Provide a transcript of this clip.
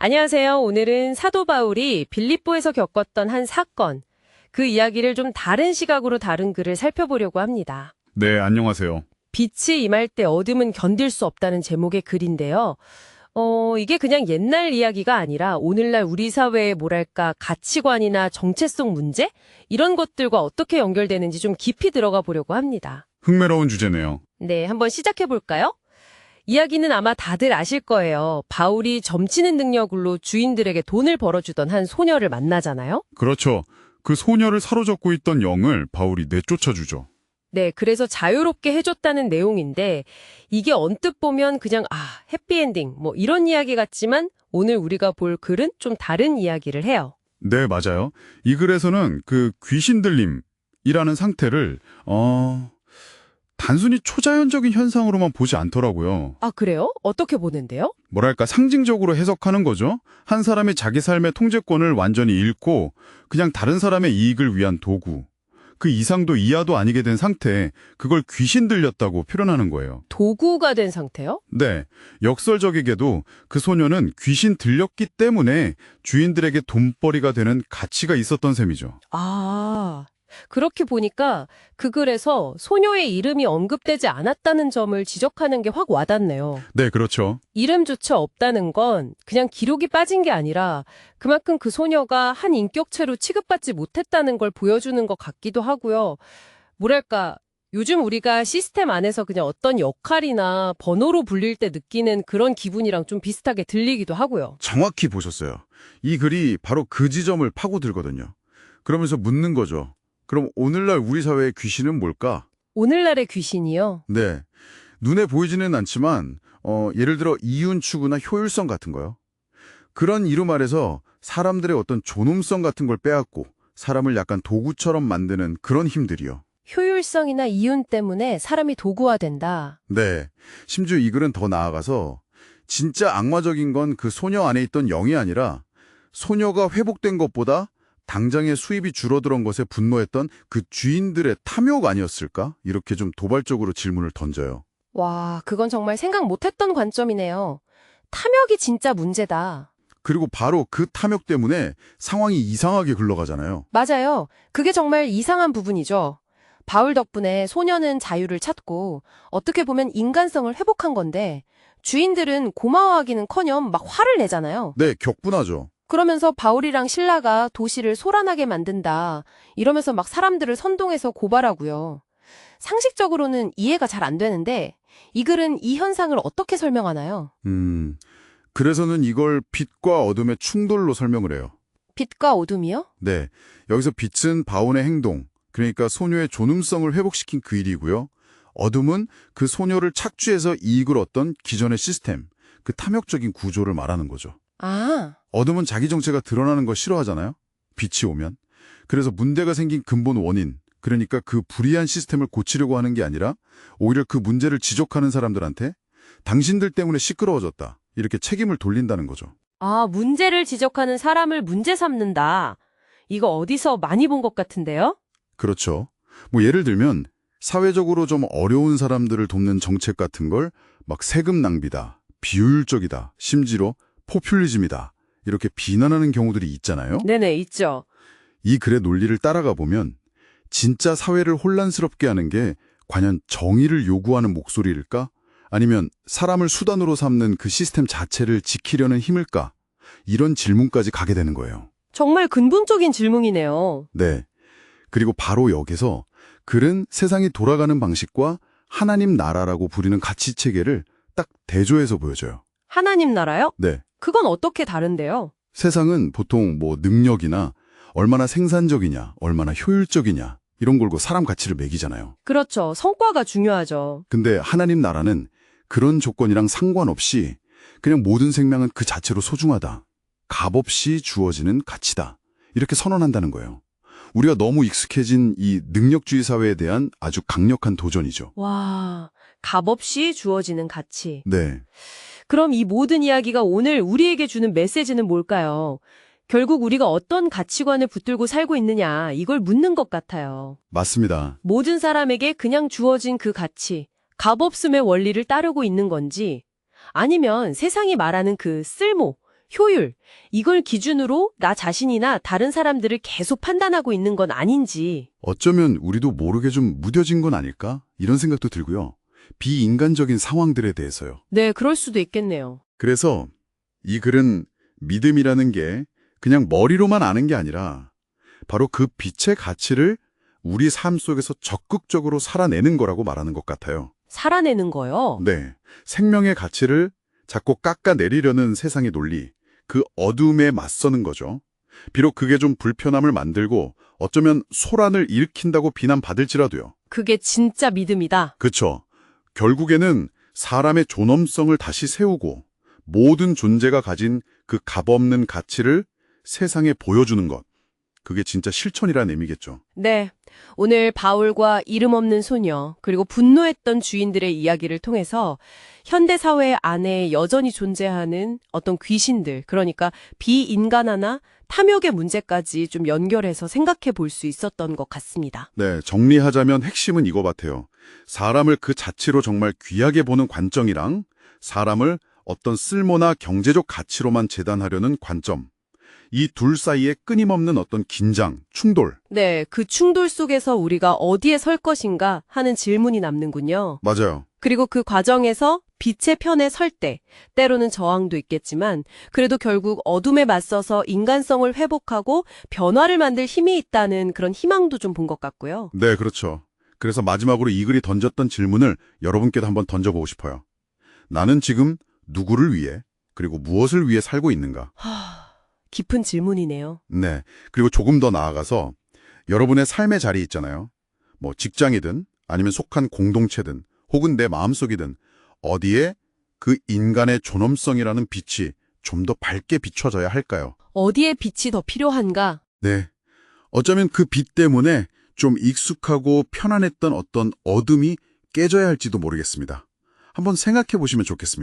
안녕하세요. 오늘은 사도 바울이 빌립보에서 겪었던 한 사건, 그 이야기를 좀 다른 시각으로 다룬 글을 살펴보려고 합니다. 네, 안녕하세요. 빛이 임할 때 어둠은 견딜 수 없다는 제목의 글인데요. 이게 그냥 옛날 이야기가 아니라 오늘날 우리 사회의 뭐랄까 가치관이나 정체성 문제? 이런 것들과 어떻게 연결되는지 좀 깊이 들어가 보려고 합니다. 흥미로운 주제네요. 네, 한번 시작해 볼까요? 이야기는 아마 다들 아실 거예요. 바울이 점치는 능력으로 주인들에게 돈을 벌어주던 한 소녀를 만나잖아요. 그렇죠. 그 소녀를 사로잡고 있던 영을 바울이 내쫓아주죠. 네, 그래서 자유롭게 해줬다는 내용인데 이게 언뜻 보면 그냥 해피엔딩 뭐 이런 이야기 같지만 오늘 우리가 볼 글은 좀 다른 이야기를 해요. 네, 맞아요. 이 글에서는 그 귀신 들림이라는 상태를 단순히 초자연적인 현상으로만 보지 않더라고요. 아, 그래요? 어떻게 보는데요? 뭐랄까 상징적으로 해석하는 거죠. 한 사람이 자기 삶의 통제권을 완전히 잃고 그냥 다른 사람의 이익을 위한 도구, 그 이상도 이하도 아니게 된 상태에 그걸 귀신 들렸다고 표현하는 거예요. 도구가 된 상태요? 네, 역설적이게도 그 소녀는 귀신 들렸기 때문에 주인들에게 돈벌이가 되는 가치가 있었던 셈이죠. 아, 그렇게 보니까 그 글에서 소녀의 이름이 언급되지 않았다는 점을 지적하는 게 확 와닿네요. 네, 그렇죠. 이름조차 없다는 건 그냥 기록이 빠진 게 아니라 그만큼 그 소녀가 한 인격체로 취급받지 못했다는 걸 보여주는 것 같기도 하고요. 뭐랄까, 요즘 우리가 시스템 안에서 그냥 어떤 역할이나 번호로 불릴 때 느끼는 그런 기분이랑 좀 비슷하게 들리기도 하고요. 정확히 보셨어요. 이 글이 바로 그 지점을 파고들거든요. 그러면서 묻는 거죠. 그럼 오늘날 우리 사회의 귀신은 뭘까? 오늘날의 귀신이요? 네. 눈에 보이지는 않지만 예를 들어 이윤 추구나 효율성 같은 거요. 그런 이름 아래서 사람들의 어떤 존엄성 같은 걸 빼앗고 사람을 약간 도구처럼 만드는 그런 힘들이요. 효율성이나 이윤 때문에 사람이 도구화된다. 네. 심지어 이 글은 더 나아가서 진짜 악마적인 건 그 소녀 안에 있던 영이 아니라 소녀가 회복된 것보다 당장의 수입이 줄어든 것에 분노했던 그 주인들의 탐욕 아니었을까? 이렇게 좀 도발적으로 질문을 던져요. 와, 그건 정말 생각 못했던 관점이네요. 탐욕이 진짜 문제다. 그리고 바로 그 탐욕 때문에 상황이 이상하게 흘러가잖아요. 맞아요. 그게 정말 이상한 부분이죠. 바울 덕분에 소녀는 자유를 찾고 어떻게 보면 인간성을 회복한 건데 주인들은 고마워하기는커녕 막 화를 내잖아요. 네, 격분하죠. 그러면서 바울이랑 실라가 도시를 소란하게 만든다. 이러면서 막 사람들을 선동해서 고발하고요. 상식적으로는 이해가 잘 안 되는데 이 글은 이 현상을 어떻게 설명하나요? 그래서는 이걸 빛과 어둠의 충돌로 설명을 해요. 빛과 어둠이요? 네, 여기서 빛은 바울의 행동, 그러니까 소녀의 존엄성을 회복시킨 그 일이고요. 어둠은 그 소녀를 착취해서 이익을 얻던 기존의 시스템, 그 탐욕적인 구조를 말하는 거죠. 아, 어둠은 자기 정체가 드러나는 거 싫어하잖아요. 빛이 오면. 그래서 문제가 생긴 근본 원인, 그러니까 그 불이한 시스템을 고치려고 하는 게 아니라 오히려 그 문제를 지적하는 사람들한테 당신들 때문에 시끄러워졌다. 이렇게 책임을 돌린다는 거죠. 문제를 지적하는 사람을 문제 삼는다. 이거 어디서 많이 본 것 같은데요? 그렇죠. 뭐 예를 들면 사회적으로 좀 어려운 사람들을 돕는 정책 같은 걸 막 세금 낭비다, 비효율적이다, 심지어 포퓰리즘이다. 이렇게 비난하는 경우들이 있잖아요. 네네, 있죠. 이 글의 논리를 따라가 보면 진짜 사회를 혼란스럽게 하는 게 과연 정의를 요구하는 목소리일까? 아니면 사람을 수단으로 삼는 그 시스템 자체를 지키려는 힘일까? 이런 질문까지 가게 되는 거예요. 정말 근본적인 질문이네요. 네. 그리고 바로 여기서 글은 세상이 돌아가는 방식과 하나님 나라라고 부르는 가치체계를 딱 대조해서 보여줘요. 하나님 나라요? 네. 그건 어떻게 다른데요? 세상은 보통 뭐 능력이나 얼마나 생산적이냐, 얼마나 효율적이냐 이런 걸고 사람 가치를 매기잖아요. 그렇죠. 성과가 중요하죠. 근데 하나님 나라는 그런 조건이랑 상관없이 그냥 모든 생명은 그 자체로 소중하다. 값없이 주어지는 가치다. 이렇게 선언한다는 거예요. 우리가 너무 익숙해진 이 능력주의 사회에 대한 아주 강력한 도전이죠. 와, 값없이 주어지는 가치. 네. 그럼 이 모든 이야기가 오늘 우리에게 주는 메시지는 뭘까요? 결국 우리가 어떤 가치관을 붙들고 살고 있느냐, 이걸 묻는 것 같아요. 맞습니다. 모든 사람에게 그냥 주어진 그 가치, 값없음의 원리를 따르고 있는 건지, 아니면 세상이 말하는 그 쓸모, 효율, 이걸 기준으로 나 자신이나 다른 사람들을 계속 판단하고 있는 건 아닌지. 어쩌면 우리도 모르게 좀 무뎌진 건 아닐까? 이런 생각도 들고요. 비인간적인 상황들에 대해서요. 네, 그럴 수도 있겠네요. 그래서 이 글은 믿음이라는 게 그냥 머리로만 아는 게 아니라 바로 그 빛의 가치를 우리 삶 속에서 적극적으로 살아내는 거라고 말하는 것 같아요. 살아내는 거요? 네, 생명의 가치를 자꾸 깎아내리려는 세상의 논리, 그 어둠에 맞서는 거죠. 비록 그게 좀 불편함을 만들고 어쩌면 소란을 일으킨다고 비난받을지라도요. 그게 진짜 믿음이다. 그쵸. 결국에는 사람의 존엄성을 다시 세우고 모든 존재가 가진 그 값없는 가치를 세상에 보여주는 것. 그게 진짜 실천이라는 의미겠죠. 네. 오늘 바울과 이름 없는 소녀, 그리고 분노했던 주인들의 이야기를 통해서 현대사회 안에 여전히 존재하는 어떤 귀신들, 그러니까 비인간화나 탐욕의 문제까지 좀 연결해서 생각해 볼 수 있었던 것 같습니다. 네, 정리하자면 핵심은 이거 같아요. 사람을 그 자체로 정말 귀하게 보는 관점이랑 사람을 어떤 쓸모나 경제적 가치로만 재단하려는 관점. 이 둘 사이에 끊임없는 어떤 긴장, 충돌. 네, 그 충돌 속에서 우리가 어디에 설 것인가 하는 질문이 남는군요. 맞아요. 그리고 그 과정에서 빛의 편에 설 때, 때로는 저항도 있겠지만, 그래도 결국 어둠에 맞서서 인간성을 회복하고 변화를 만들 힘이 있다는 그런 희망도 좀 본 것 같고요. 네, 그렇죠. 그래서 마지막으로 이 글이 던졌던 질문을 여러분께도 한번 던져보고 싶어요. 나는 지금 누구를 위해, 그리고 무엇을 위해 살고 있는가? 깊은 질문이네요. 네. 그리고 조금 더 나아가서 여러분의 삶의 자리 있잖아요. 뭐 직장이든 아니면 속한 공동체든 혹은 내 마음속이든 어디에 그 인간의 존엄성이라는 빛이 좀 더 밝게 비춰져야 할까요? 어디에 빛이 더 필요한가? 네. 어쩌면 그 빛 때문에 좀 익숙하고 편안했던 어떤 어둠이 깨져야 할지도 모르겠습니다. 한번 생각해 보시면 좋겠습니다.